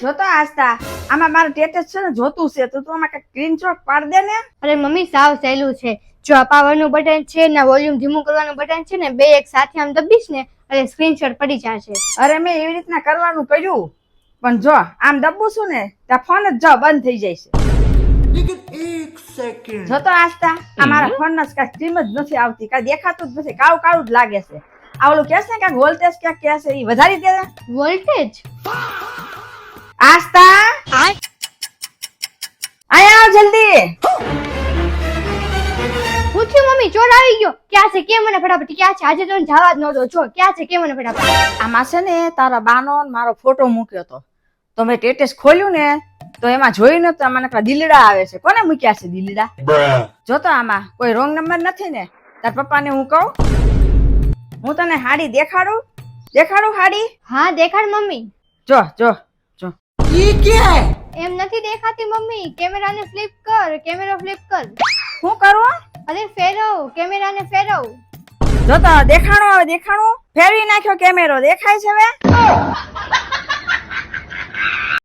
જોતો આસ્તા આમાં મારું સ્ટેટસ છે ને જોતું છે તો તું આમાં કઈ સ્ક્રીનશોટ પાડ દે ને. અરે મમ્મી સાવ સહેલું છે. જો આ પાવરનું બટન છે ને વોલ્યુમ ધીમું કરવાનું બટન છે ને બે એક સાથે આમ દબીશ ને એટલે સ્ક્રીનશોટ પડી જશે. અરે મેં એવી રીતના કરવાનું કર્યું પણ જો આમ દબું છું ને ત્યાં ફોન જ જો બંધ થઈ જાય છે. જોતો આસ્તા આ મારા ફોન જ કઈ સ્ક્રીન જ નથી આવતી, કઈ દેખાતું જ નથી, કાળું કાળું જ લાગે છે. આ ઓલું કે છે કે વોલ્ટેજ ક્યાં કે છે એ વધારી દે. વોલ્ટેજ આસ્તા આયા આવ જલ્દી. પૂછ્યું મમ્મી ચોર આવી ગયો ક્યાં છે કે મને ફટાફટ ક્યાં છે? આજે તો જવા જ નહોતો. જો ક્યાં છે કે મને ફટાફટ. આમાં છે ને તારા બાનો ને મારો ફોટો મૂક્યો હતો તો મેં સ્ટેટસ ખોલ્યું ને તો એમાં જોયું ને તો આમાં નકરા દિલડા આવે છે. કોને મૂક્યા છે દિલડા? જોતો આમાં કોઈ રોંગ નંબર નથી ને? તાર પપ્પાને હું કહું હું તને હાડી દેખાડું હાડી? હા દેખાડ મમ્મી. જો જો જો એમ નથી દેખાતી મમ્મી. કેમેરાને ફ્લિપ કર, કેમેરો ફ્લિપ કર. શું કરું? અરે ફેરવ, કેમેરાને ફેરવ. જો તો દેખાણું ફેરવી નાખ્યો કેમેરો. દેખાય છે હવે?